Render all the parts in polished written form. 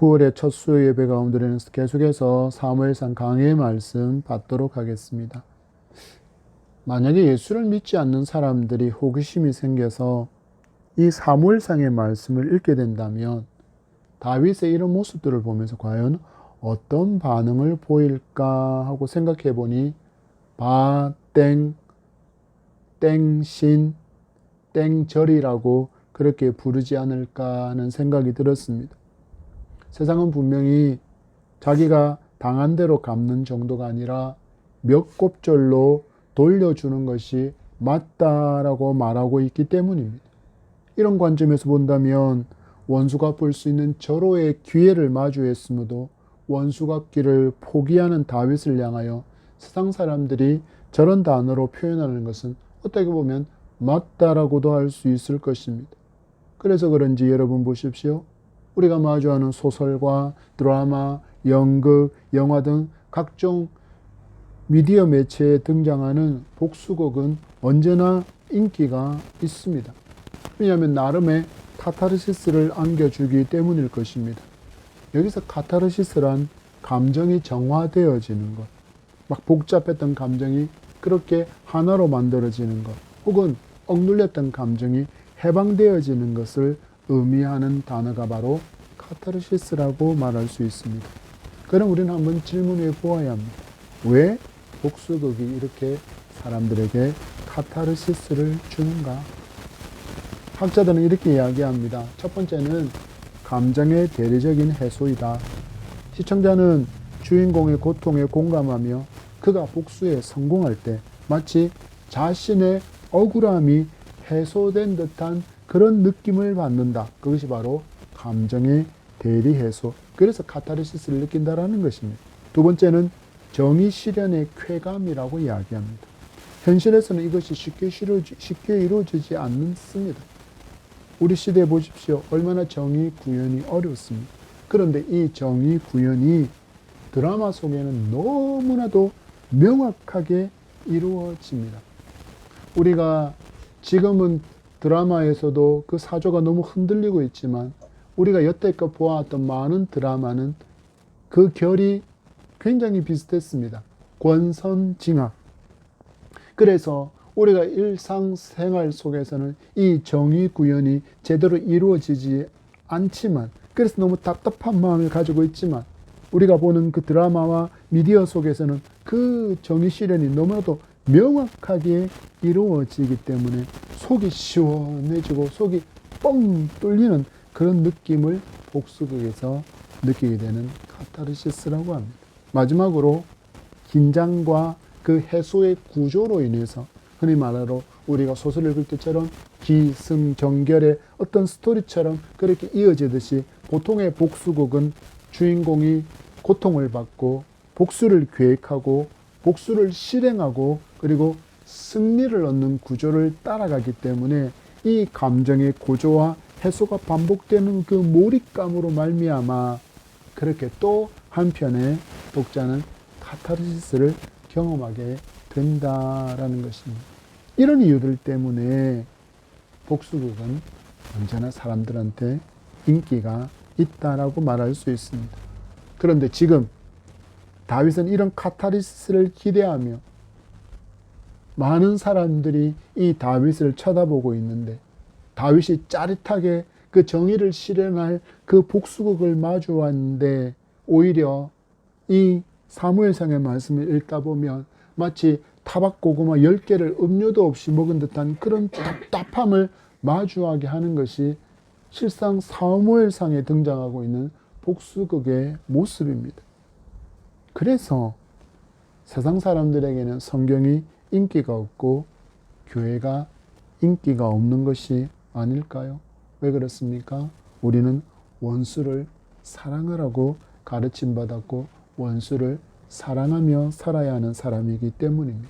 9월의 첫 수요 예배 가운데는 계속해서 사무엘상 강해의 말씀 받도록 하겠습니다. 만약에 예수를 믿지 않는 사람들이 호기심이 생겨서 이 사무엘상의 말씀을 읽게 된다면 다윗의 이런 모습들을 보면서 과연 어떤 반응을 보일까 하고 생각해 보니 땡신, 땡절이라고 그렇게 부르지 않을까 하는 생각이 들었습니다. 세상은 분명히 자기가 당한 대로 갚는 정도가 아니라 몇 곱절로 돌려주는 것이 맞다라고 말하고 있기 때문입니다. 이런 관점에서 본다면 원수 갚을 수 있는 절호의 기회를 마주했음에도 원수 갚기를 포기하는 다윗을 향하여 세상 사람들이 저런 단어로 표현하는 것은 어떻게 보면 맞다라고도 할 수 있을 것입니다. 그래서 그런지 여러분 보십시오. 우리가 마주하는 소설과 드라마, 연극, 영화 등 각종 미디어 매체에 등장하는 복수극은 언제나 인기가 있습니다. 왜냐하면 나름의 카타르시스를 안겨주기 때문일 것입니다. 여기서 카타르시스란 감정이 정화되어지는 것, 막 복잡했던 감정이 그렇게 하나로 만들어지는 것, 혹은 억눌렸던 감정이 해방되어지는 것을 의미하는 단어가 바로 카타르시스라고 말할 수 있습니다. 그럼 우리는 한번 질문해 보아야 합니다. 왜 복수극이 이렇게 사람들에게 카타르시스를 주는가? 학자들은 이렇게 이야기합니다. 첫 번째는 감정의 대리적인 해소이다. 시청자는 주인공의 고통에 공감하며 그가 복수에 성공할 때 마치 자신의 억울함이 해소된 듯한 그런 느낌을 받는다. 그것이 바로 감정의 대리 해소. 그래서 카타르시스를 느낀다라는 것입니다. 두 번째는 정의 실현의 쾌감이라고 이야기합니다. 현실에서는 이것이 쉽게 이루어지지 않습니다. 우리 시대에 보십시오. 얼마나 정의 구현이 어렵습니다. 그런데 이 정의 구현이 드라마 속에는 너무나도 명확하게 이루어집니다. 우리가 지금은 드라마에서도 그 사조가 너무 흔들리고 있지만 우리가 여태껏 보아왔던 많은 드라마는 그 결이 굉장히 비슷했습니다. 권선징악. 그래서 우리가 일상생활 속에서는 이 정의 구현이 제대로 이루어지지 않지만, 그래서 너무 답답한 마음을 가지고 있지만, 우리가 보는 그 드라마와 미디어 속에서는 그 정의 실현이 너무나도 명확하게 이루어지기 때문에 속이 시원해지고 속이 뻥 뚫리는 그런 느낌을 복수극에서 느끼게 되는 카타르시스라고 합니다. 마지막으로 긴장과 그 해소의 구조로 인해서 흔히 말하러 우리가 소설을 읽을 때처럼 기승전결의 어떤 스토리처럼 그렇게 이어지듯이 보통의 복수극은 주인공이 고통을 받고 복수를 계획하고 복수를 실행하고 그리고 승리를 얻는 구조를 따라가기 때문에 이 감정의 고조와 해소가 반복되는 그 몰입감으로 말미암아 그렇게 또 한편의 독자는 카타르시스를 경험하게 된다라는 것입니다. 이런 이유들 때문에 복수극은 언제나 사람들한테 인기가 있다라고 말할 수 있습니다. 그런데 지금 다윗은 이런 카타르시스를 기대하며 많은 사람들이 이 다윗을 쳐다보고 있는데 다윗이 짜릿하게 그 정의를 실현할 그 복수극을 마주왔는데 오히려 이 사무엘상의 말씀을 읽다 보면 마치 타박고구마 10개를 음료도 없이 먹은 듯한 그런 답답함을 마주하게 하는 것이 실상 사무엘상에 등장하고 있는 복수극의 모습입니다. 그래서 세상 사람들에게는 성경이 인기가 없고 교회가 인기가 없는 것이 아닐까요? 왜 그렇습니까? 우리는 원수를 사랑하라고 가르침받았고 원수를 사랑하며 살아야 하는 사람이기 때문입니다.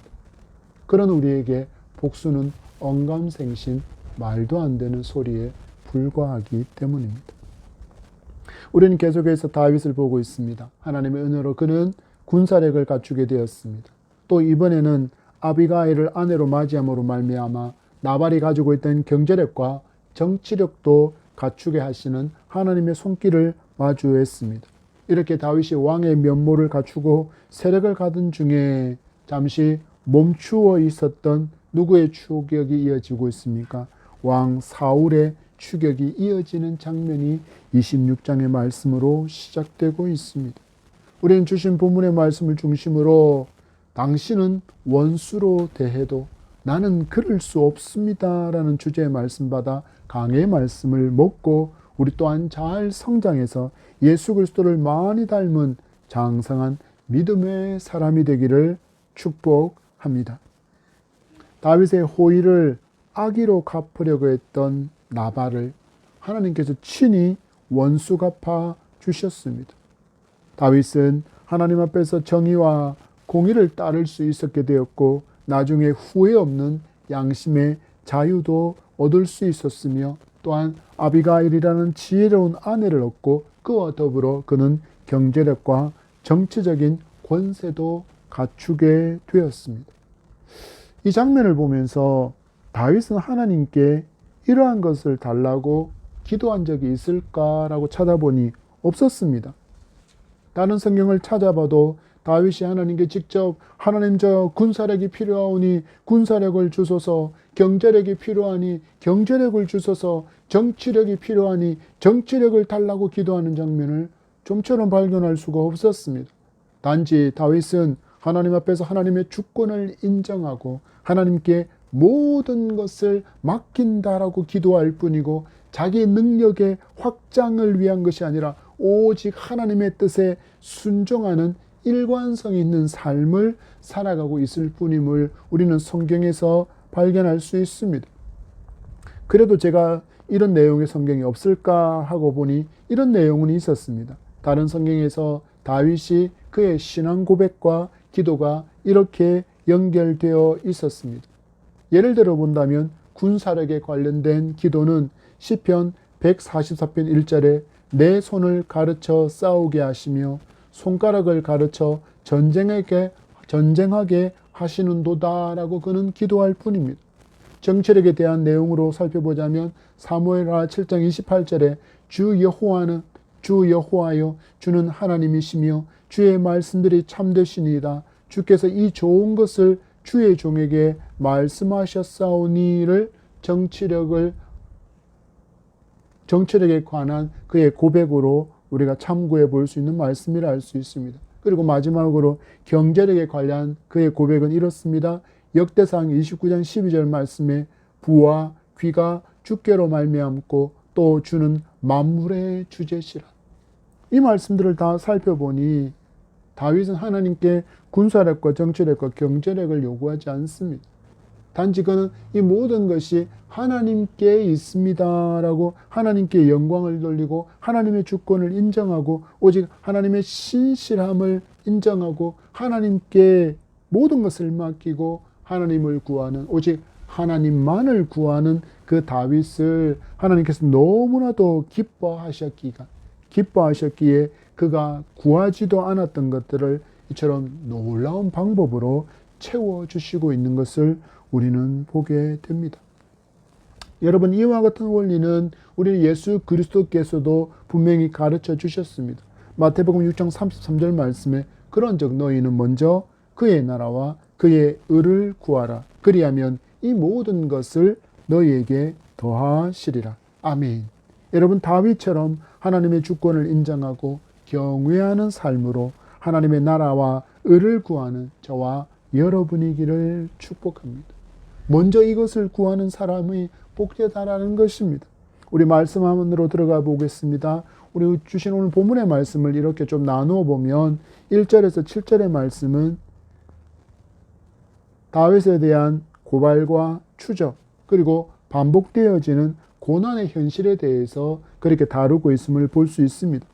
그런 우리에게 복수는 언감생심, 말도 안 되는 소리에 불과하기 때문입니다. 우리는 계속해서 다윗을 보고 있습니다. 하나님의 은혜로 그는 군사력을 갖추게 되었습니다. 또 이번에는 아비가일을 아내로 맞이함으로 말미암아 나발이 가지고 있던 경제력과 정치력도 갖추게 하시는 하나님의 손길을 마주했습니다. 이렇게 다윗이 왕의 면모를 갖추고 세력을 가던 중에 잠시 멈추어 있었던 누구의 추격이 이어지고 있습니까? 왕 사울의 추격이 이어지는 장면이 26장의 말씀으로 시작되고 있습니다. 우리는 주신 본문의 말씀을 중심으로 당신은 원수로 대해도 나는 그럴 수 없습니다 라는 주제의 말씀 받아 강의 말씀을 먹고 우리 또한 잘 성장해서 예수 그리스도를 많이 닮은 장성한 믿음의 사람이 되기를 축복합니다. 다윗의 호의를 악의로 갚으려고 했던 나발을 하나님께서 친히 원수 갚아 주셨습니다. 다윗은 하나님 앞에서 정의와 공의를 따를 수 있었게 되었고 나중에 후회 없는 양심의 자유도 얻을 수 있었으며 또한 아비가일이라는 지혜로운 아내를 얻고 그와 더불어 그는 경제력과 정치적인 권세도 갖추게 되었습니다. 이 장면을 보면서 다윗은 하나님께 이러한 것을 달라고 기도한 적이 있을까라고 찾아보니 없었습니다. 다른 성경을 찾아봐도 다윗이 하나님께 직접 하나님 저 군사력이 필요하오니 군사력을 주소서, 경제력이 필요하니 경제력을 주소서, 정치력이 필요하니 정치력을 달라고 기도하는 장면을 좀처럼 발견할 수가 없었습니다. 단지 다윗은 하나님 앞에서 하나님의 주권을 인정하고 하나님께 모든 것을 맡긴다라고 기도할 뿐이고 자기 능력의 확장을 위한 것이 아니라 오직 하나님의 뜻에 순종하는 일관성 있는 삶을 살아가고 있을 뿐임을 우리는 성경에서 발견할 수 있습니다. 그래도 제가 이런 내용의 성경이 없을까 하고 보니 이런 내용은 있었습니다. 다른 성경에서 다윗이 그의 신앙 고백과 기도가 이렇게 연결되어 있었습니다. 예를 들어 본다면 군사력에 관련된 기도는 시편 144편 1절에 내 손을 가르쳐 싸우게 하시며 손가락을 가르쳐 전쟁하게 하시는도다라고 그는 기도할 뿐입니다. 정치력에 대한 내용으로 살펴보자면 사무엘하 7장 28절에 주 여호와여 주는 하나님이시며 주의 말씀들이 참되시니이다. 주께서 이 좋은 것을 주의 종에게 말씀하셨사오니를 정치력에 관한 그의 고백으로 우리가 참고해 볼 수 있는 말씀이라 할 수 있습니다. 그리고 마지막으로 경제력에 관한 그의 고백은 이렇습니다. 역대상 29장 12절 말씀에 부와 귀가 주께로 말미암고 또 주는 만물의 주제시라. 이 말씀들을 다 살펴보니 다윗은 하나님께 군사력과 정치력과 경제력을 요구하지 않습니다. 단지 그는 이 모든 것이 하나님께 있습니다라고 하나님께 영광을 돌리고 하나님의 주권을 인정하고 오직 하나님의 신실함을 인정하고 하나님께 모든 것을 맡기고 하나님을 구하는 오직 하나님만을 구하는 그 다윗을 하나님께서 너무나도 기뻐하셨기에 그가 구하지도 않았던 것들을 이처럼 놀라운 방법으로 채워주시고 있는 것을 우리는 보게 됩니다. 여러분, 이와 같은 원리는 우리 예수 그리스도께서도 분명히 가르쳐 주셨습니다. 마태복음 6장 33절 말씀에 그런즉 너희는 먼저 그의 나라와 그의 의를 구하라. 그리하면 이 모든 것을 너희에게 더하시리라. 아멘. 여러분, 다윗처럼 하나님의 주권을 인정하고 경외하는 삶으로 하나님의 나라와 의를 구하는 저와 여러분이기를 축복합니다. 먼저 이것을 구하는 사람이 복되다라는 것입니다. 우리 말씀 안으로 들어가 보겠습니다. 우리 주신 오늘 본문의 말씀을 이렇게 좀 나누어 보면 1절에서 7절의 말씀은 다윗에 대한 고발과 추적 그리고 반복되어지는 고난의 현실에 대해서 그렇게 다루고 있음을 볼 수 있습니다.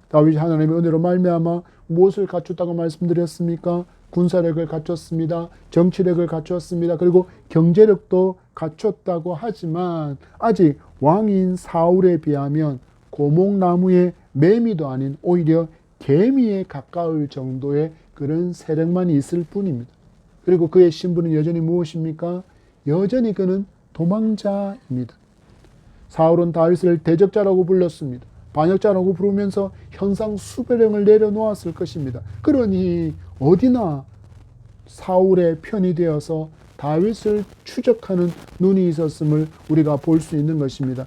다윗이 하나님의 은혜로 말미암아 무엇을 갖췄다고 말씀드렸습니까? 군사력을 갖췄습니다. 정치력을 갖췄습니다. 그리고 경제력도 갖췄다고 하지만 아직 왕인 사울에 비하면 고목나무의 매미도 아닌 오히려 개미에 가까울 정도의 그런 세력만 있을 뿐입니다. 그리고 그의 신분은 여전히 무엇입니까? 여전히 그는 도망자입니다. 사울은 다윗을 대적자라고 불렀습니다. 반역자라고 부르면서 현상 수배령을 내려놓았을 것입니다. 그러니 어디나 사울의 편이 되어서 다윗을 추적하는 눈이 있었음을 우리가 볼 수 있는 것입니다.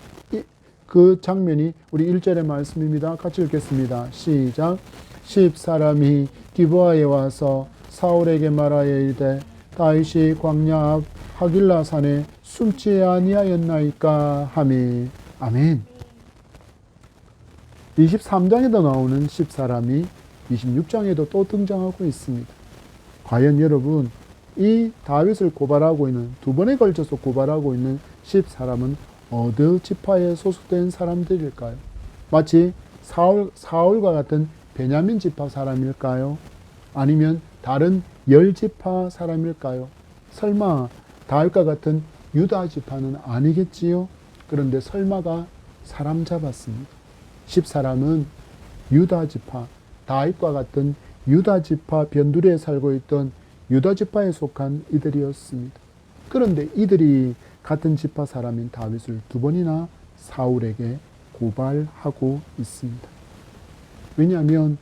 그 장면이 우리 1절의 말씀입니다. 같이 읽겠습니다. 시작. 10사람이 기브아에 와서 사울에게 말하여 이르되 다윗이 광야 앞 하길라 산에 숨지 아니하였나이까 하매. 아멘. 23장에도 나오는 10사람이 26장에도 또 등장하고 있습니다. 과연 여러분, 이 다윗을 고발하고 있는, 두 번에 걸쳐서 고발하고 있는 10사람은 어느 지파에 소속된 사람들일까요? 마치 사울과 같은 베냐민 지파 사람일까요? 아니면 다른 10지파 사람일까요? 설마 다윗과 같은 유다 지파는 아니겠지요? 그런데 설마가 사람 잡았습니다. 10사람은 유다 지파, 다윗과 같은 유다 지파 변두리에 살고 있던 유다 지파에 속한 이들이었습니다. 그런데 이들이 같은 지파 사람인 다윗을 두 번이나 사울에게 고발하고 있습니다. 왜냐하면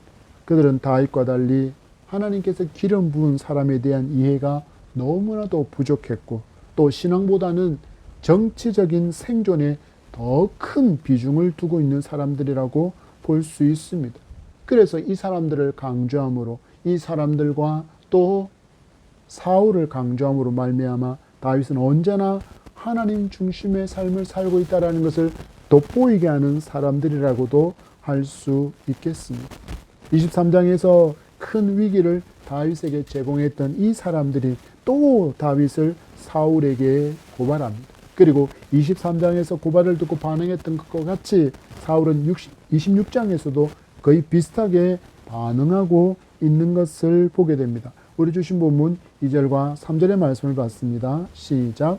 그들은 다윗과 달리 하나님께서 기름 부은 사람에 대한 이해가 너무나도 부족했고, 또 신앙보다는 정치적인 생존에 더 큰 비중을 두고 있는 사람들이라고 볼 수 있습니다. 그래서 이 사람들을 강조함으로, 이 사람들과 또 사울을 강조함으로 말미암아 다윗은 언제나 하나님 중심의 삶을 살고 있다는 것을 돋보이게 하는 사람들이라고도 할 수 있겠습니다. 23장에서 큰 위기를 다윗에게 제공했던 이 사람들이 또 다윗을 사울에게 고발합니다. 그리고 23장에서 고발을 듣고 반응했던 것과 같이 사울은 26장에서도 거의 비슷하게 반응하고 있는 것을 보게 됩니다. 우리 주신 본문 2절과 3절의 말씀을 봤습니다. 시작.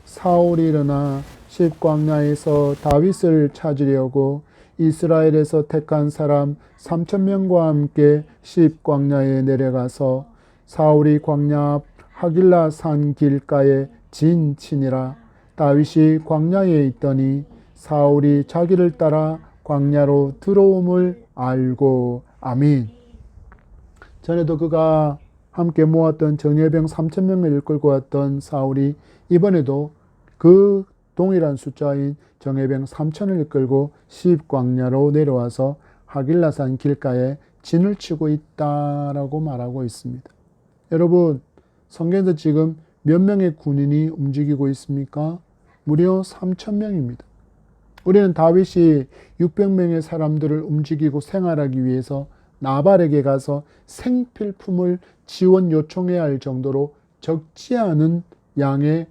사울이 일어나 십광야에서 다윗을 찾으려고 이스라엘에서 택한 사람 3,000명과 함께 십광야에 내려가서 사울이 광야 앞 하길라 산 길가에 진치니라. 다윗이 광야에 있더니 사울이 자기를 따라 광야로 들어옴을 알고. 아멘. 전에도 그가 함께 모았던 정예병 3,000명을 이끌고 왔던 사울이 이번에도 그 동일한 숫자인 정예병 3,000을 이끌고 십광야로 내려와서 하길라산 길가에 진을 치고 있다라고 말하고 있습니다. 여러분, 성경에서 지금 몇 명의 군인이 움직이고 있습니까? 무려 3,000명입니다. 우리는 다윗이 600명의 사람들을 움직이고 생활하기 위해서 나발에게 가서 생필품을 지원 요청해야 할 정도로 적지 않은 양의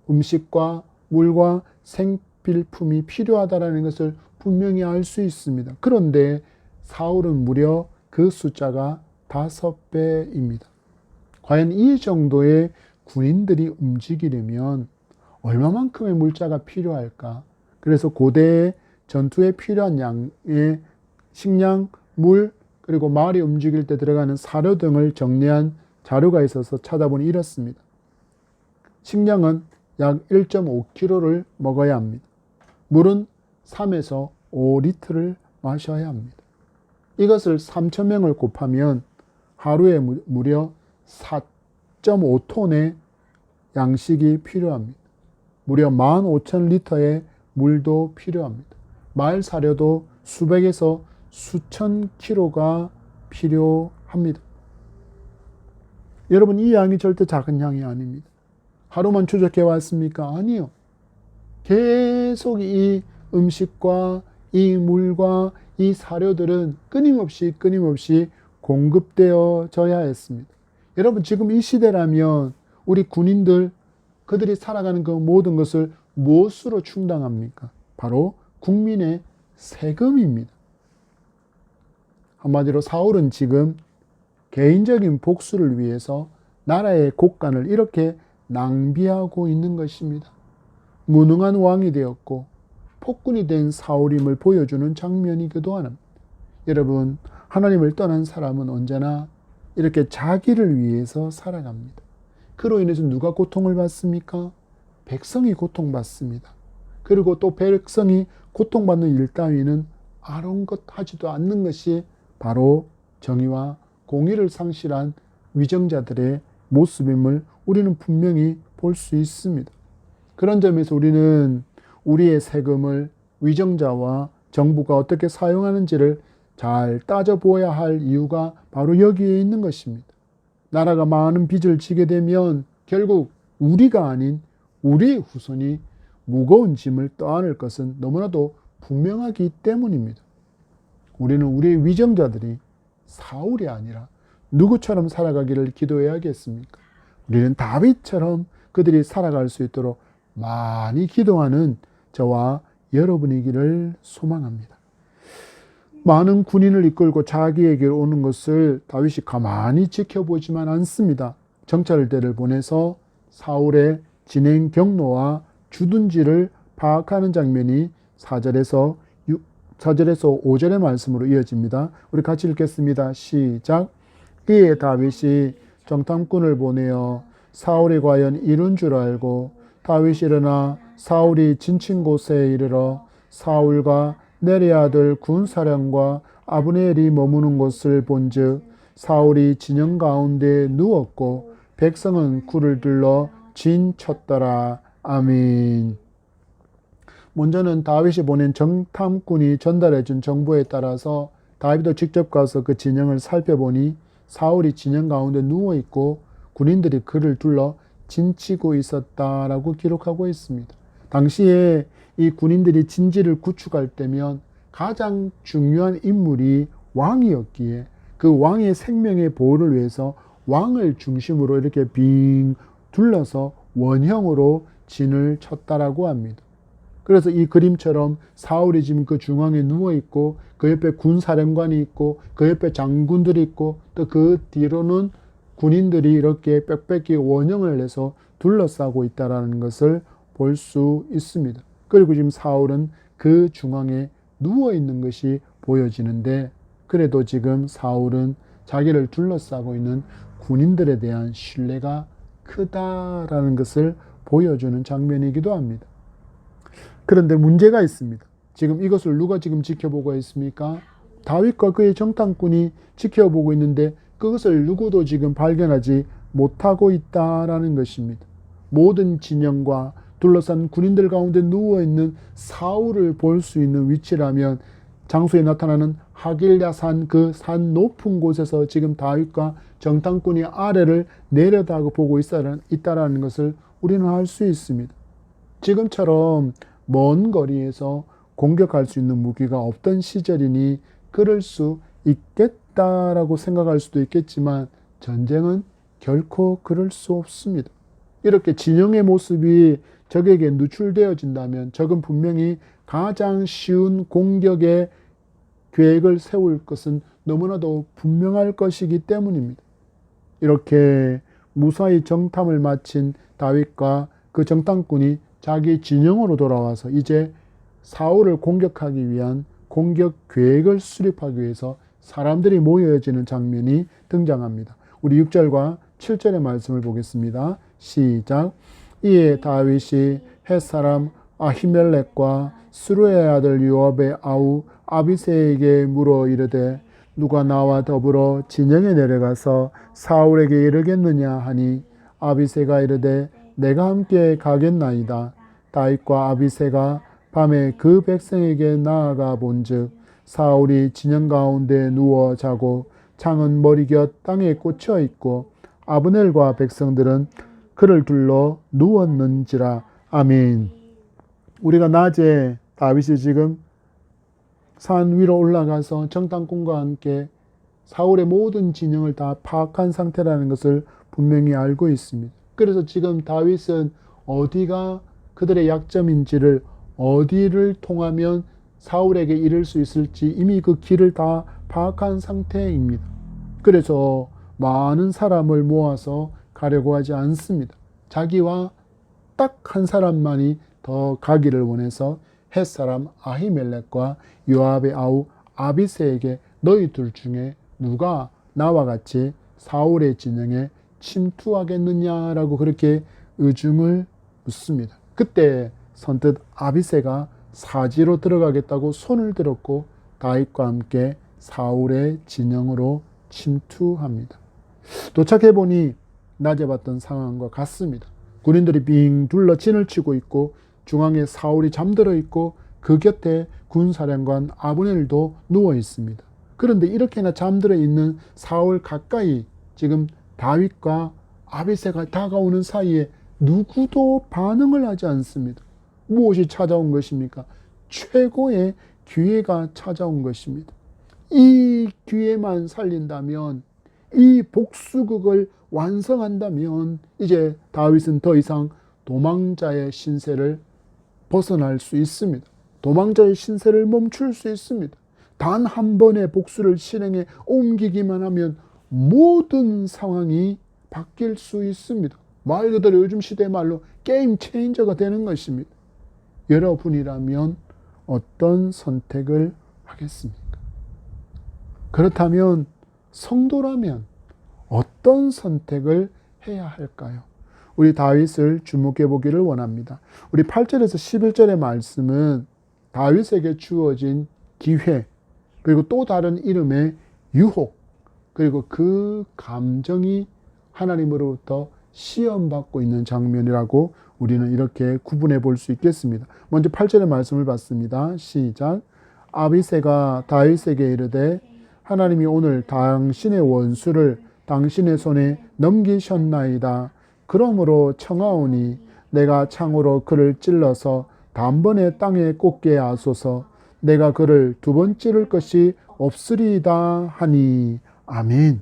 음식과 물과 생필품이 필요하다는 것을 분명히 알 수 있습니다. 그런데 사울은 무려 그 숫자가 5배입니다. 과연 이 정도의 군인들이 움직이려면 얼마만큼의 물자가 필요할까? 그래서 고대의 전투에 필요한 양의 식량, 물, 그리고 말이 움직일 때 들어가는 사료 등을 정리한 자료가 있어서 찾아보니 이렇습니다. 식량은 약 1.5kg를 먹어야 합니다. 물은 3에서 5리터를 마셔야 합니다. 이것을 3,000명을 곱하면 하루에 무려 4.5톤의 양식이 필요합니다. 무려 15,000리터의 물도 필요합니다. 말 사료도 수백에서 수천 킬로가 필요합니다. 여러분, 이 양이 절대 작은 양이 아닙니다. 하루만 추적해 왔습니까? 아니요. 계속 이 음식과 이 물과 이 사료들은 끊임없이 공급되어져야 했습니다. 여러분, 지금 이 시대라면 우리 군인들, 그들이 살아가는 그 모든 것을 무엇으로 충당합니까? 바로 국민의 세금입니다. 한마디로 사울은 지금 개인적인 복수를 위해서 나라의 곳간을 이렇게 낭비하고 있는 것입니다. 무능한 왕이 되었고 폭군이 된 사울임을 보여주는 장면이기도 합니다. 여러분, 하나님을 떠난 사람은 언제나 이렇게 자기를 위해서 살아갑니다. 그로 인해서 누가 고통을 받습니까? 백성이 고통받습니다. 그리고 또 백성이 고통받는 일 따위는 아랑곳하지도 않는 것이 바로 정의와 공의를 상실한 위정자들의 모습임을 우리는 분명히 볼 수 있습니다. 그런 점에서 우리는 우리의 세금을 위정자와 정부가 어떻게 사용하는지를 잘 따져보아야 할 이유가 바로 여기에 있는 것입니다. 나라가 많은 빚을 지게 되면 결국 우리가 아닌 우리의 후손이 무거운 짐을 떠안을 것은 너무나도 분명하기 때문입니다. 우리는 우리의 위정자들이 사울이 아니라 누구처럼 살아가기를 기도해야겠습니까? 우리는 다윗처럼 그들이 살아갈 수 있도록 많이 기도하는 저와 여러분이기를 소망합니다. 많은 군인을 이끌고 자기에게로 오는 것을 다윗이 가만히 지켜보지만 않습니다. 정찰대를 보내서 사울의 진행 경로와 주둔지를 파악하는 장면이 4절에서 5절의 말씀으로 이어집니다. 우리 같이 읽겠습니다. 시작. 이에 다윗이 정탐꾼을 보내어 사울이 과연 이룬 줄 알고 다윗이 일어나 사울이 진친 곳에 이르러 사울과 네리 아들 군사령과 아브넬이 머무는 곳을 본즉 사울이 진영 가운데 누웠고 백성은 굴을 들러 진쳤더라. 아멘. 먼저는 다윗이 보낸 정탐꾼이 전달해 준 정보에 따라서 다윗도 직접 가서 그 진영을 살펴보니 사울이 진영 가운데 누워있고 군인들이 그를 둘러 진치고 있었다라고 기록하고 있습니다. 당시에 이 군인들이 진지를 구축할 때면 가장 중요한 인물이 왕이었기에 그 왕의 생명의 보호를 위해서 왕을 중심으로 이렇게 빙 둘러서 원형으로 진을 쳤다라고 합니다. 그래서 이 그림처럼 사울이 지금 그 중앙에 누워있고 그 옆에 군사령관이 있고 그 옆에 장군들이 있고 또 그 뒤로는 군인들이 이렇게 빽빽히 원형을 내서 둘러싸고 있다는 것을 볼 수 있습니다. 그리고 지금 사울은 그 중앙에 누워있는 것이 보여지는데 그래도 지금 사울은 자기를 둘러싸고 있는 군인들에 대한 신뢰가 크다라는 것을 보여주는 장면이기도 합니다. 그런데 문제가 있습니다. 지금 이것을 누가 지금 지켜보고 있습니까? 다윗과 그의 정탐꾼이 지켜보고 있는데 그것을 누구도 지금 발견하지 못하고 있다라는 것입니다. 모든 진영과 둘러싼 군인들 가운데 누워있는 사울을 볼 수 있는 위치라면 장소에 나타나는 하길야산 그 산 높은 곳에서 지금 다윗과 정탐꾼이 아래를 내려다보고 있다라는 것을 우리는 알 수 있습니다. 지금처럼 먼 거리에서 공격할 수 있는 무기가 없던 시절이니 그럴 수 있겠다라고 생각할 수도 있겠지만 전쟁은 결코 그럴 수 없습니다. 이렇게 진영의 모습이 적에게 누출되어진다면 적은 분명히 가장 쉬운 공격의 계획을 세울 것은 너무나도 분명할 것이기 때문입니다. 이렇게 무사히 정탐을 마친 다윗과 그 정탐꾼이 자기 진영으로 돌아와서 이제 사울을 공격하기 위한 공격 계획을 수립하기 위해서 사람들이 모여지는 장면이 등장합니다. 우리 6절과 7절의 말씀을 보겠습니다. 시작. 이에 다윗이 헷사람 아히멜렉과 스루의 아들 요압의 아우 아비새에게 물어 이르되 누가 나와 더불어 진영에 내려가서 사울에게 이르겠느냐 하니 아비새가 이르되 내가 함께 가겠나이다. 다윗과 아비새가 밤에 그 백성에게 나아가 본즉 사울이 진영 가운데 누워 자고 창은 머리곁 땅에 꽂혀 있고 아브넬과 백성들은 그를 둘러 누웠는지라. 아멘. 우리가 낮에 다윗이 지금 산 위로 올라가서 정탐꾼과 함께 사울의 모든 진영을 다 파악한 상태라는 것을 분명히 알고 있습니다. 그래서 지금 다윗은 어디가 그들의 약점인지를 어디를 통하면 사울에게 이를 수 있을지 이미 그 길을 다 파악한 상태입니다. 그래서 많은 사람을 모아서 가려고 하지 않습니다. 자기와 딱 한 사람만이 더 가기를 원해서 헷사람 아히멜렉과 요압의 아우 아비새에게 너희 둘 중에 누가 나와 같이 사울의 진영에 침투하겠느냐라고 그렇게 의중을 묻습니다. 그때 선뜻 아비새가 사지로 들어가겠다고 손을 들었고 다윗과 함께 사울의 진영으로 침투합니다. 도착해보니 낮에 봤던 상황과 같습니다. 군인들이 빙 둘러 진을 치고 있고 중앙에 사울이 잠들어 있고 그 곁에 군사령관 아브넬도 누워 있습니다. 그런데 이렇게나 잠들어 있는 사울 가까이 지금 다윗과 아비새가 다가오는 사이에 누구도 반응을 하지 않습니다. 무엇이 찾아온 것입니까? 최고의 기회가 찾아온 것입니다. 이 기회만 살린다면, 이 복수극을 완성한다면 이제 다윗은 더 이상 도망자의 신세를 벗어날 수 있습니다. 도망자의 신세를 멈출 수 있습니다. 단 한 번의 복수를 실행에 옮기기만 하면 모든 상황이 바뀔 수 있습니다. 말 그대로 요즘 시대 말로 게임 체인저가 되는 것입니다. 여러분이라면 어떤 선택을 하겠습니까? 그렇다면 성도라면 어떤 선택을 해야 할까요? 우리 다윗을 주목해 보기를 원합니다. 우리 8절에서 11절의 말씀은 다윗에게 주어진 기회, 그리고 또 다른 이름의 유혹, 그리고 그 감정이 하나님으로부터 시험받고 있는 장면이라고 우리는 이렇게 구분해 볼 수 있겠습니다. 먼저 8절의 말씀을 봤습니다. 시작. 아비새가 다윗에게 이르되 하나님이 오늘 당신의 원수를 당신의 손에 넘기셨나이다. 그러므로 청하오니 내가 창으로 그를 찔러서 단번에 땅에 꽂게 하소서. 내가 그를 두 번 찌를 것이 없으리이다 하니. 아멘.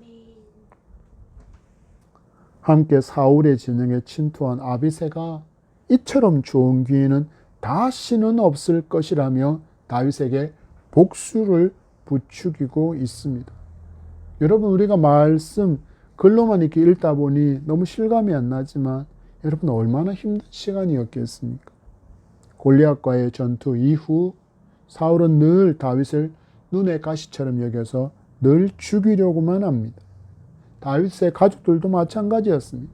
함께 사울의 진영에 침투한 아비새가 이처럼 좋은 기회는 다시는 없을 것이라며 다윗에게 복수를 부추기고 있습니다. 여러분, 우리가 말씀 글로만 이렇게 읽다 보니 너무 실감이 안 나지만 여러분, 얼마나 힘든 시간이었겠습니까? 골리앗과의 전투 이후 사울은 늘 다윗을 눈의 가시처럼 여겨서 늘 죽이려고만 합니다. 다윗의 가족들도 마찬가지였습니다.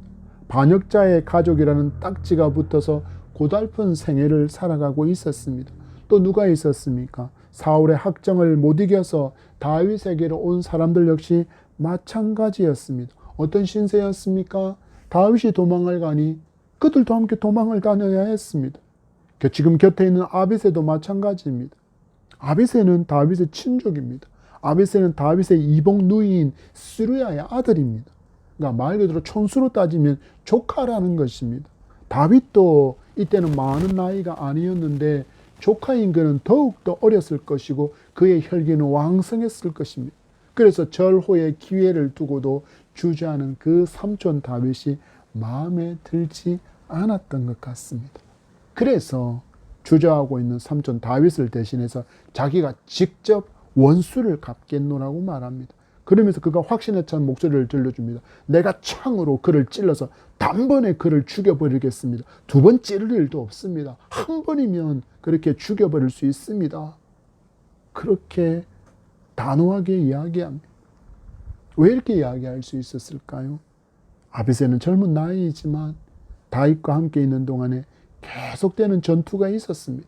반역자의 가족이라는 딱지가 붙어서 고달픈 생애를 살아가고 있었습니다. 또 누가 있었습니까? 사울의 학정을 못 이겨서 다윗에게로 온 사람들 역시 마찬가지였습니다. 어떤 신세였습니까? 다윗이 도망을 가니 그들도 함께 도망을 다녀야 했습니다. 지금 곁에 있는 아비새도 마찬가지입니다. 아비새는 다윗의 친족입니다. 아비새는 다윗의 이복 누이인 스루야의 아들입니다. 그러니까 말 그대로 촌수로 따지면 조카라는 것입니다. 다윗도 이때는 많은 나이가 아니었는데 조카인 그는 더욱더 어렸을 것이고 그의 혈기는 왕성했을 것입니다. 그래서 절호의 기회를 두고도 주저하는 그 삼촌 다윗이 마음에 들지 않았던 것 같습니다. 그래서 주저하고 있는 삼촌 다윗을 대신해서 자기가 직접 원수를 갚겠노라고 말합니다. 그러면서 그가 확신에 찬 목소리를 들려줍니다. 내가 창으로 그를 찔러서 단번에 그를 죽여버리겠습니다. 두 번 찌를 일도 없습니다. 한 번이면 그렇게 죽여버릴 수 있습니다. 그렇게 단호하게 이야기합니다. 왜 이렇게 이야기할 수 있었을까요? 아비새는 젊은 나이이지만 다윗과 함께 있는 동안에 계속되는 전투가 있었습니다.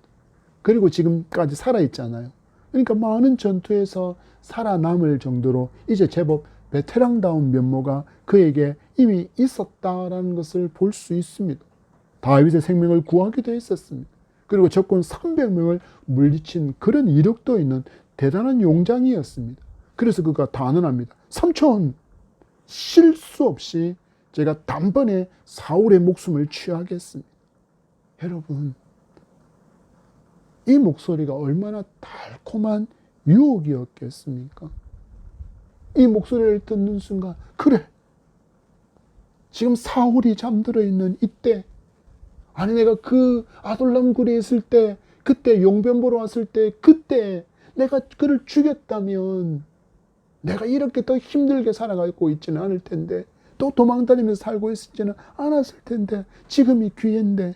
그리고 지금까지 살아있잖아요. 그러니까 많은 전투에서 살아남을 정도로 이제 제법 베테랑다운 면모가 그에게 이미 있었다라는 것을 볼 수 있습니다. 다윗의 생명을 구하기도 했었습니다. 그리고 적군 300명을 물리친 그런 이력도 있는 대단한 용장이었습니다. 그래서 그가 단언합니다. 삼촌, 실수 없이 제가 단번에 사울의 목숨을 취하겠습니다. 여러분, 이 목소리가 얼마나 달콤한 유혹이었겠습니까? 이 목소리를 듣는 순간, 그래, 지금 사울이 잠들어 있는 이때, 아니 내가 그 아둘람 굴에 있을 때, 그때 용변 보러 왔을 때, 그때 내가 그를 죽였다면 내가 이렇게 더 힘들게 살아가고 있지는 않을 텐데, 또 도망다니면서 살고 있지는 않았을 텐데, 지금이 기회인데,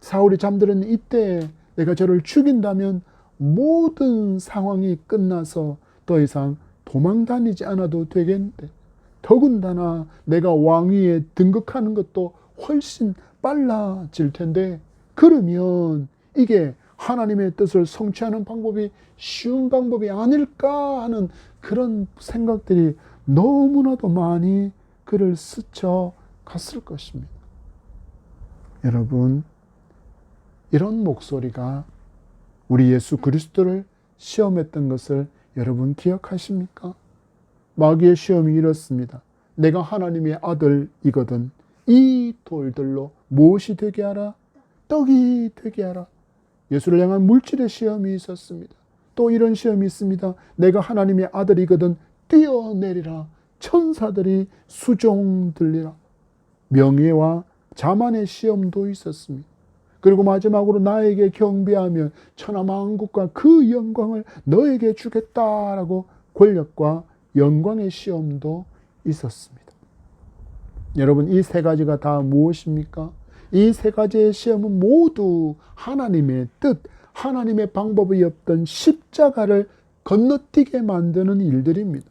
사울이 잠들어 있는 이때 내가 저를 죽인다면 모든 상황이 끝나서 더 이상 도망 다니지 않아도 되겠는데, 더군다나 내가 왕위에 등극하는 것도 훨씬 빨라질 텐데, 그러면 이게 하나님의 뜻을 성취하는 방법이 쉬운 방법이 아닐까 하는 그런 생각들이 너무나도 많이 그를 스쳐 갔을 것입니다. 여러분, 이런 목소리가 우리 예수 그리스도를 시험했던 것을 여러분 기억하십니까? 마귀의 시험이 이렇습니다. 내가 하나님의 아들이거든 이 돌들로 무엇이 되게 하라? 떡이 되게 하라. 예수를 향한 물질의 시험이 있었습니다. 또 이런 시험이 있습니다. 내가 하나님의 아들이거든 뛰어내리라. 천사들이 수종 들리라. 명예와 자만의 시험도 있었습니다. 그리고 마지막으로 나에게 경배하면 천하만국과 그 영광을 너에게 주겠다라고 권력과 영광의 시험도 있었습니다. 여러분, 이 세 가지가 다 무엇입니까? 이 세 가지의 시험은 모두 하나님의 뜻, 하나님의 방법이 없던 십자가를 건너뛰게 만드는 일들입니다.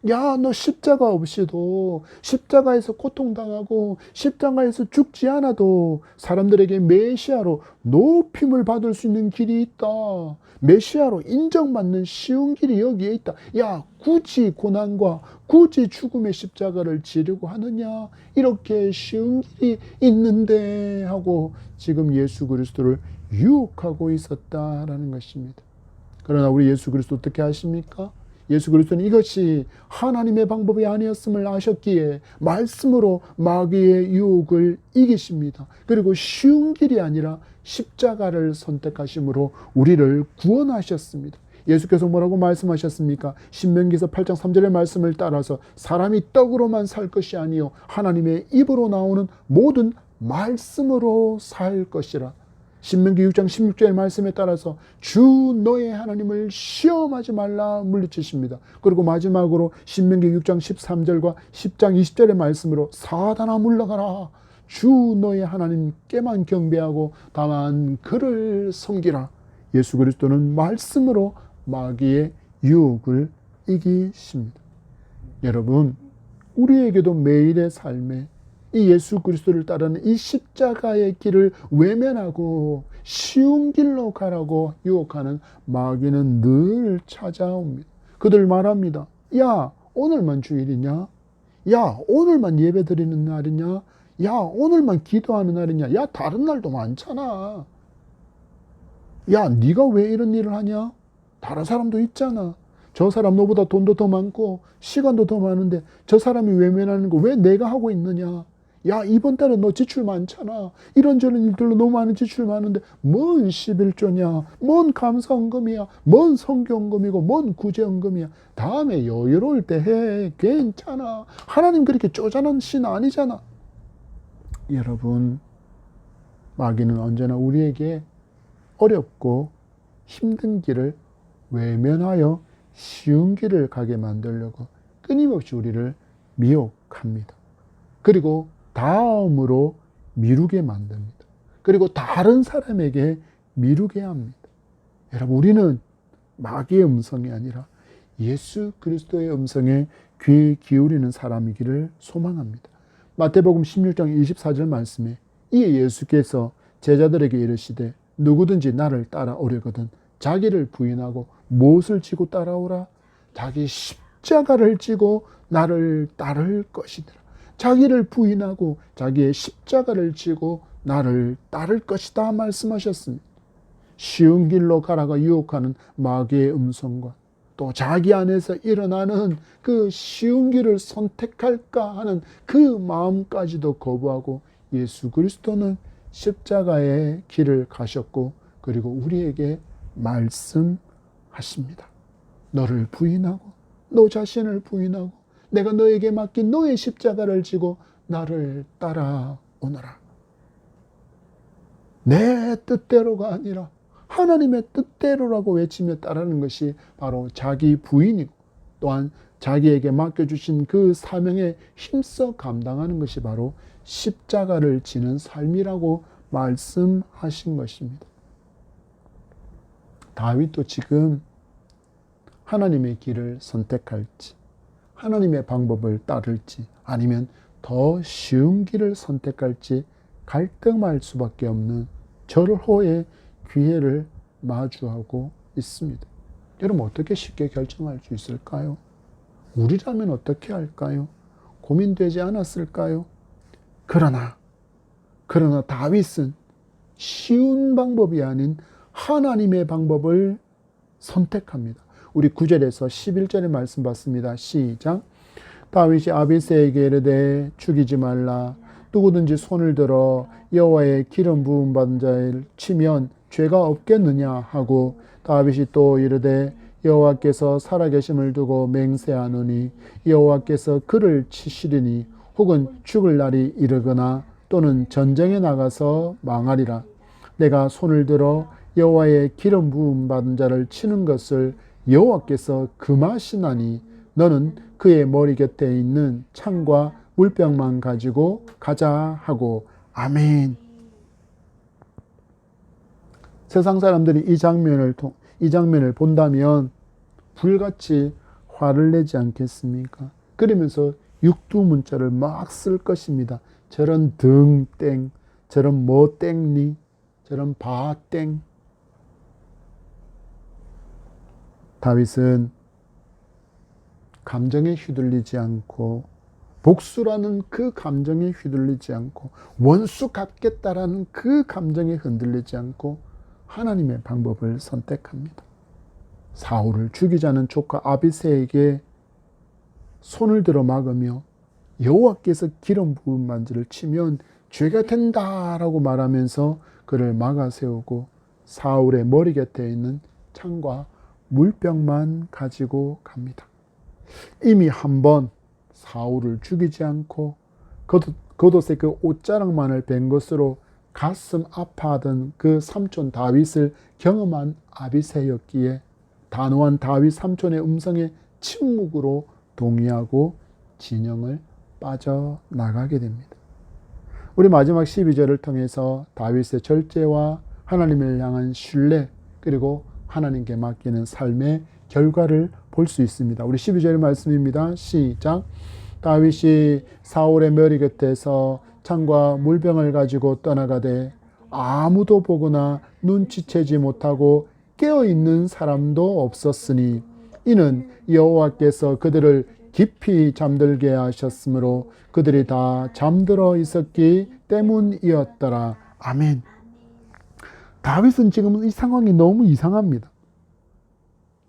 야, 너 십자가 없이도, 십자가에서 고통당하고 십자가에서 죽지 않아도 사람들에게 메시아로 높임을 받을 수 있는 길이 있다. 메시아로 인정받는 쉬운 길이 여기에 있다. 야, 굳이 고난과 굳이 죽음의 십자가를 지르고 하느냐? 이렇게 쉬운 길이 있는데 하고 지금 예수 그리스도를 유혹하고 있었다라는 것입니다. 그러나 우리 예수 그리스도 어떻게 하십니까? 예수 그리스도는 이것이 하나님의 방법이 아니었음을 아셨기에 말씀으로 마귀의 유혹을 이기십니다. 그리고 쉬운 길이 아니라 십자가를 선택하심으로 우리를 구원하셨습니다. 예수께서 뭐라고 말씀하셨습니까? 신명기서 8장 3절의 말씀을 따라서 사람이 떡으로만 살 것이 아니요 하나님의 입으로 나오는 모든 말씀으로 살 것이라. 신명기 6장 16절의 말씀에 따라서 주 너의 하나님을 시험하지 말라 물리치십니다. 그리고 마지막으로 신명기 6장 13절과 10장 20절의 말씀으로 사단아 물러가라. 주 너의 하나님께만 경배하고 다만 그를 섬기라. 예수 그리스도는 말씀으로 마귀의 유혹을 이기십니다. 여러분, 우리에게도 매일의 삶에 이 예수 그리스도를 따르는 이 십자가의 길을 외면하고 쉬운 길로 가라고 유혹하는 마귀는 늘 찾아옵니다. 그들 말합니다. 야, 오늘만 주일이냐? 야, 오늘만 예배 드리는 날이냐? 야, 오늘만 기도하는 날이냐? 야, 다른 날도 많잖아. 야, 네가 왜 이런 일을 하냐? 다른 사람도 있잖아. 저 사람 너보다 돈도 더 많고 시간도 더 많은데 저 사람이 외면하는 거 왜 내가 하고 있느냐? 야, 이번 달에 너 지출 많잖아. 이런저런 일들로 너무 많은 지출 많은데 뭔 11조냐? 뭔 감사헌금이야? 뭔 성경헌금이고 뭔 구제헌금이야? 다음에 여유로울 때 해. 괜찮아. 하나님 그렇게 쪼잔한 신 아니잖아. 여러분, 마귀는 언제나 우리에게 어렵고 힘든 길을 외면하여 쉬운 길을 가게 만들려고 끊임없이 우리를 미혹합니다. 그리고 다음으로 미루게 만듭니다. 그리고 다른 사람에게 미루게 합니다. 여러분, 우리는 마귀의 음성이 아니라 예수 그리스도의 음성에 귀 기울이는 사람이기를 소망합니다. 마태복음 16장 24절 말씀에 이에 예수께서 제자들에게 이르시되 누구든지 나를 따라오려거든 자기를 부인하고 무엇을 지고 따라오라? 자기 십자가를 지고 나를 따를 것이니라. 자기를 부인하고 자기의 십자가를 지고 나를 따를 것이다 말씀하셨습니다. 쉬운 길로 가라가 유혹하는 마귀의 음성과 또 자기 안에서 일어나는 그 쉬운 길을 선택할까 하는 그 마음까지도 거부하고 예수 그리스도는 십자가의 길을 가셨고 그리고 우리에게 말씀하십니다. 너를 부인하고 너 자신을 부인하고 내가 너에게 맡긴 너의 십자가를 지고 나를 따라오너라. 내 뜻대로가 아니라 하나님의 뜻대로라고 외치며 따르는 것이 바로 자기 부인이고 또한 자기에게 맡겨주신 그 사명에 힘써 감당하는 것이 바로 십자가를 지는 삶이라고 말씀하신 것입니다. 다윗도 지금 하나님의 길을 선택할지 하나님의 방법을 따를지 아니면 더 쉬운 길을 선택할지 갈등할 수밖에 없는 절호의 기회를 마주하고 있습니다. 여러분 어떻게 쉽게 결정할 수 있을까요? 우리라면 어떻게 할까요? 고민되지 않았을까요? 그러나 다윗은 쉬운 방법이 아닌 하나님의 방법을 선택합니다. 우리 9절에서 11절의 말씀 봤습니다. 시작. 다윗이 아비새에게 이르되 죽이지 말라. 누구든지 손을 들어 여호와의 기름 부음 받은 자를 치면 죄가 없겠느냐 하고, 다윗이 또 이르되 여호와께서 살아계심을 두고 맹세하노니 여호와께서 그를 치시리니 혹은 죽을 날이 이르거나 또는 전쟁에 나가서 망하리라. 내가 손을 들어 여호와의 기름 부음 받은 자를 치는 것을 여호와께서 금하시나니 너는 그의 머리 곁에 있는 창과 물병만 가지고 가자 하고. 아멘. 세상 사람들이 이 장면을 본다면 불같이 화를 내지 않겠습니까? 그러면서 육두문자를 막 쓸 것입니다. 저런 등땡, 저런 뭐땡니, 저런 바땡. 다윗은 감정에 휘둘리지 않고, 복수라는 그 감정에 휘둘리지 않고, 원수 갚겠다라는 그 감정에 흔들리지 않고 하나님의 방법을 선택합니다. 사울을 죽이자는 조카 아비새에게 손을 들어 막으며 여호와께서 기름 부은 반지를 치면 죄가 된다라고 말하면서 그를 막아 세우고 사울의 머리 곁에 있는 창과 물병만 가지고 갑니다. 이미 한번 사울을 죽이지 않고 겉옷에 그 옷자락만을 벤 것으로 가슴 아파하던 그 삼촌 다윗을 경험한 아비새였기에 단호한 다윗 삼촌의 음성에 침묵으로 동의하고 진영을 빠져나가게 됩니다. 우리 마지막 12절을 통해서 다윗의 절제와 하나님을 향한 신뢰, 그리고 하나님께 맡기는 삶의 결과를 볼 수 있습니다. 우리 12절 말씀입니다. 시작. 다윗이 사울의 머리 곁에서 창과 물병을 가지고 떠나가되 아무도 보거나 눈치채지 못하고 깨어있는 사람도 없었으니 이는 여호와께서 그들을 깊이 잠들게 하셨으므로 그들이 다 잠들어 있었기 때문이었더라. 아멘. 다윗은 지금 이 상황이 너무 이상합니다.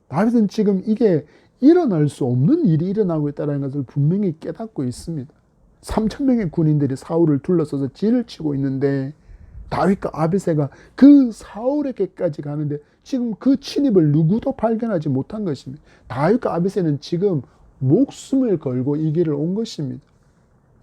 다윗은 지금 이게 일어날 수 없는 일이 일어나고 있다는 것을 분명히 깨닫고 있습니다. 3,000명의 군인들이 사울을 둘러서서 진을 치고 있는데 다윗과 아비새가 그 사울에게까지 가는데 지금 그 진입을 누구도 발견하지 못한 것입니다. 다윗과 아비새는 지금 목숨을 걸고 이 길을 온 것입니다.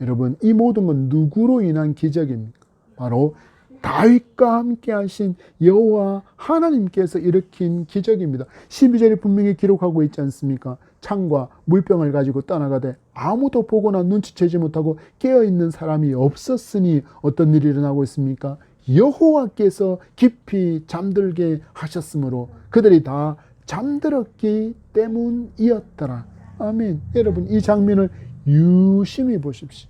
여러분, 이 모든 건 누구로 인한 기적입니까? 바로 다윗과 함께 하신 여호와 하나님께서 일으킨 기적입니다. 12절에 분명히 기록하고 있지 않습니까? 창과 물병을 가지고 떠나가되 아무도 보거나 눈치채지 못하고 깨어있는 사람이 없었으니 어떤 일이 일어나고 있습니까? 여호와께서 깊이 잠들게 하셨으므로 그들이 다 잠들었기 때문이었더라. 아멘. 여러분, 이 장면을 유심히 보십시오.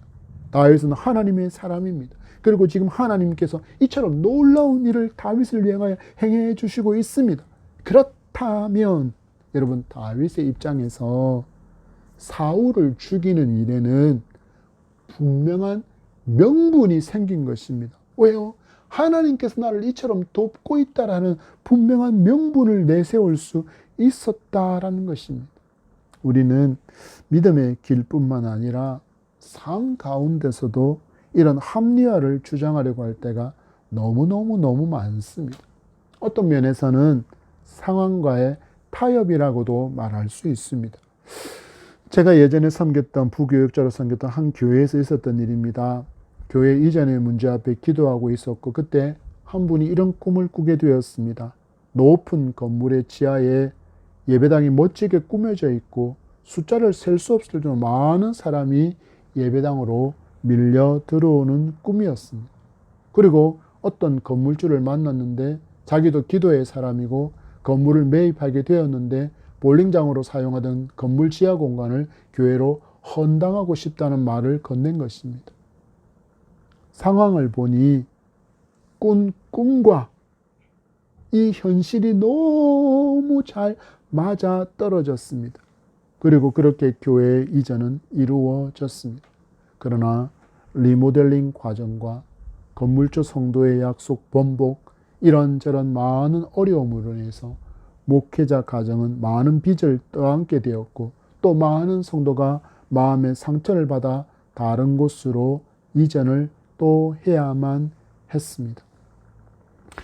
다윗은 하나님의 사람입니다. 그리고 지금 하나님께서 이처럼 놀라운 일을 다윗을 위하여 행해 주시고 있습니다. 그렇다면 여러분, 다윗의 입장에서 사울을 죽이는 일에는 분명한 명분이 생긴 것입니다. 왜요? 하나님께서 나를 이처럼 돕고 있다라는 분명한 명분을 내세울 수 있었다라는 것입니다. 우리는 믿음의 길뿐만 아니라 삶 가운데서도 이런 합리화를 주장하려고 할 때가 너무 많습니다. 어떤 면에서는 상황과의 타협이라고도 말할 수 있습니다. 제가 예전에 섬겼던 부교육자로 섬겼던 한 교회에서 있었던 일입니다. 교회 이전의 문제 앞에 기도하고 있었고 그때 한 분이 이런 꿈을 꾸게 되었습니다. 높은 건물의 지하에 예배당이 멋지게 꾸며져 있고 숫자를 셀 수 없을 정도로 많은 사람이 예배당으로 밀려 들어오는 꿈이었습니다. 그리고 어떤 건물주를 만났는데 자기도 기도의 사람이고 건물을 매입하게 되었는데 볼링장으로 사용하던 건물 지하 공간을 교회로 헌당하고 싶다는 말을 건넨 것입니다. 상황을 보니 꾼 꿈과 이 현실이 너무 잘 맞아 떨어졌습니다. 그리고 그렇게 교회의 이전은 이루어졌습니다. 그러나 리모델링 과정과 건물주 성도의 약속 번복, 이런저런 많은 어려움으로 인해서 목회자 가정은 많은 빚을 떠안게 되었고, 또 많은 성도가 마음의 상처를 받아 다른 곳으로 이전을 또 해야만 했습니다.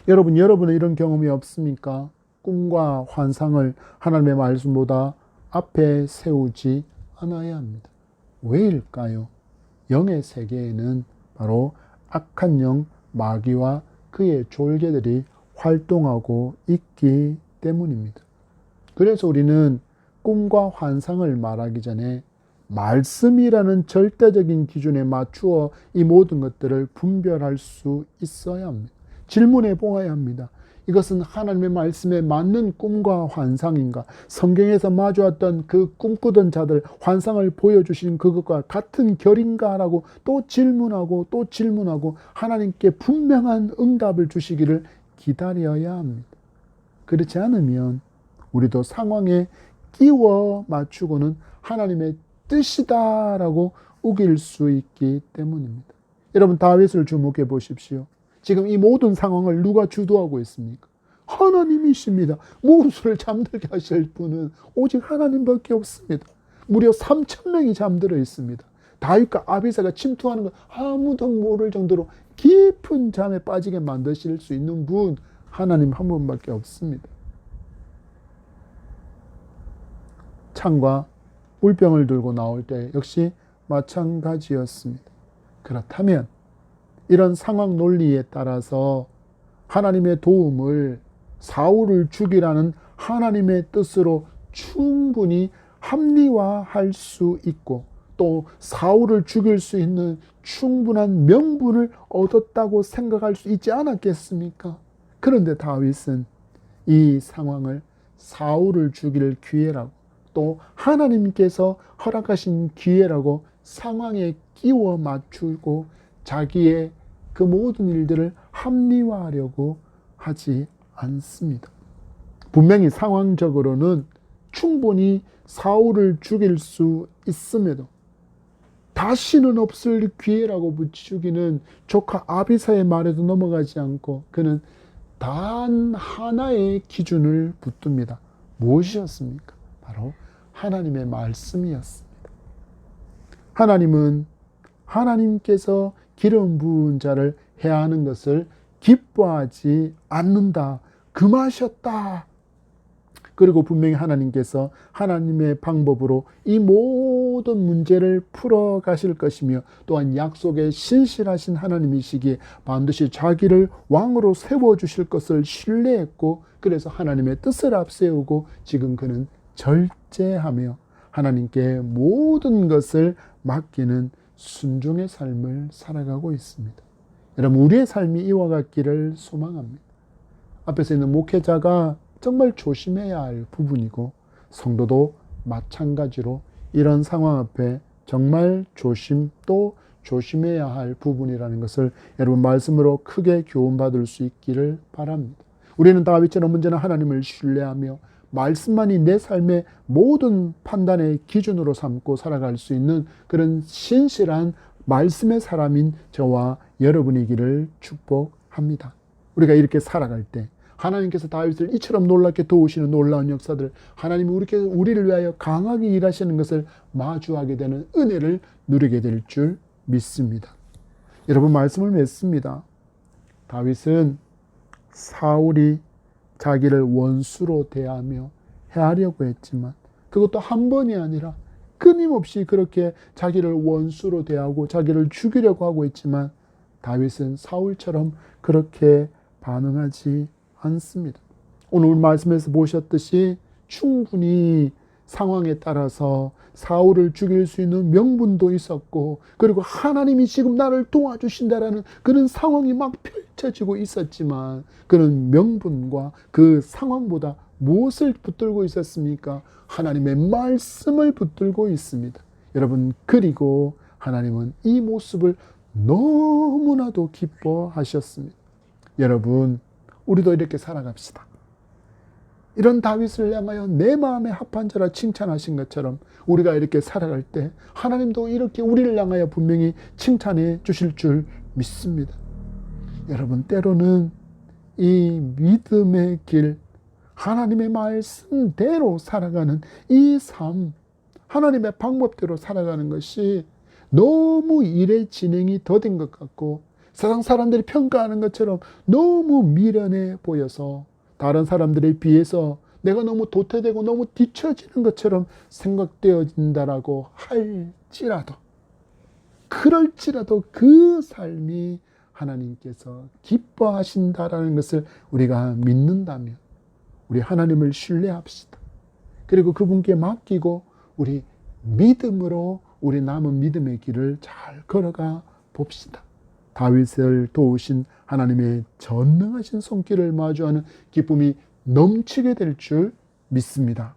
여러분은 이런 경험이 없습니까? 꿈과 환상을 하나님의 말씀보다 앞에 세우지 않아야 합니다. 왜일까요? 영의 세계에는 바로 악한 영, 마귀와 그의 졸개들이 활동하고 있기 때문입니다. 그래서 우리는 꿈과 환상을 말하기 전에 말씀이라는 절대적인 기준에 맞추어 이 모든 것들을 분별할 수 있어야 합니다. 질문해 보아야 합니다. 이것은 하나님의 말씀에 맞는 꿈과 환상인가? 성경에서 마주했던 그 꿈꾸던 자들, 환상을 보여주신 그것과 같은 결인가? 라고 또 질문하고 하나님께 분명한 응답을 주시기를 기다려야 합니다. 그렇지 않으면 우리도 상황에 끼워 맞추고는 하나님의 뜻이다라고 우길 수 있기 때문입니다. 여러분, 다윗을 주목해 보십시오. 지금 이 모든 상황을 누가 주도하고 있습니까? 하나님이십니다. 모두를 잠들게 하실 분은 오직 하나님밖에 없습니다. 무려 3,000명이 잠들어 있습니다. 다윗과 아비새가 침투하는 것 아무도 모를 정도로 깊은 잠에 빠지게 만드실 수 있는 분, 하나님 한 분밖에 없습니다. 창과 물병을 들고 나올 때 역시 마찬가지였습니다. 그렇다면 이런 상황 논리에 따라서 하나님의 도움을 사울을 죽이라는 하나님의 뜻으로 충분히 합리화할 수 있고, 또 사울을 죽일 수 있는 충분한 명분을 얻었다고 생각할 수 있지 않았겠습니까? 그런데 다윗은 이 상황을 사울을 죽일 기회라고, 또 하나님께서 허락하신 기회라고 상황에 끼워 맞추고 자기의 그 모든 일들을 합리화하려고 하지 않습니다. 분명히 상황적으로는 충분히 사울을 죽일 수 있음에도 다시는 없을 기회라고 부추기는 조카 아비사의 말에도 넘어가지 않고 그는 단 하나의 기준을 붙듭니다. 무엇이었습니까? 바로 하나님의 말씀이었습니다. 하나님은 하나님께서 기름 부은 자를 해하는 것을 기뻐하지 않는다. 금하셨다. 그리고 분명히 하나님께서 하나님의 방법으로 이 모든 문제를 풀어 가실 것이며, 또한 약속에 신실하신 하나님이시기에 반드시 자기를 왕으로 세워주실 것을 신뢰했고, 그래서 하나님의 뜻을 앞세우고 지금 그는 절제하며 하나님께 모든 것을 맡기는 순종의 삶을 살아가고 있습니다. 여러분, 우리의 삶이 이와 같기를 소망합니다. 앞에서 있는 목회자가 정말 조심해야 할 부분이고, 성도도 마찬가지로 이런 상황 앞에 정말 조심해야 할 부분이라는 것을 여러분 말씀으로 크게 교훈받을 수 있기를 바랍니다. 우리는 다윗처럼 언제나 하나님을 신뢰하며 말씀만이 내 삶의 모든 판단의 기준으로 삼고 살아갈 수 있는 그런 신실한 말씀의 사람인 저와 여러분이기를 축복합니다. 우리가 이렇게 살아갈 때 하나님께서 다윗을 이처럼 놀랍게 도우시는 놀라운 역사들, 하나님이 우리를 위하여 강하게 일하시는 것을 마주하게 되는 은혜를 누리게 될 줄 믿습니다. 여러분, 말씀을 맺습니다. 다윗은 사울이 자기를 원수로 대하며 해하려고 했지만, 그것도 한 번이 아니라 끊임없이 그렇게 자기를 원수로 대하고 자기를 죽이려고 하고 있지만, 다윗은 사울처럼 그렇게 반응하지 않습니다. 오늘 말씀에서 보셨듯이 충분히 상황에 따라서 사울을 죽일 수 있는 명분도 있었고, 그리고 하나님이 지금 나를 도와주신다라는 그런 상황이 막 펼쳐지고 있었지만, 그런 명분과 그 상황보다 무엇을 붙들고 있었습니까? 하나님의 말씀을 붙들고 있습니다. 여러분, 그리고 하나님은 이 모습을 너무나도 기뻐하셨습니다. 여러분, 우리도 이렇게 살아갑시다. 이런 다윗을 향하여 내 마음에 합한 자라 칭찬하신 것처럼 우리가 이렇게 살아갈 때 하나님도 이렇게 우리를 향하여 분명히 칭찬해 주실 줄 믿습니다. 여러분, 때로는 이 믿음의 길, 하나님의 말씀대로 살아가는 이 삶, 하나님의 방법대로 살아가는 것이 너무 일의 진행이 더딘 것 같고 세상 사람들이 평가하는 것처럼 너무 미련해 보여서 다른 사람들에 비해서 내가 너무 도태되고 너무 뒤처지는 것처럼 생각되어진다라고 할지라도, 그럴지라도 그 삶이 하나님께서 기뻐하신다라는 것을 우리가 믿는다면 우리 하나님을 신뢰합시다. 그리고 그분께 맡기고 우리 믿음으로 우리 남은 믿음의 길을 잘 걸어가 봅시다. 다윗을 도우신 하나님의 전능하신 손길을 마주하는 기쁨이 넘치게 될 줄 믿습니다.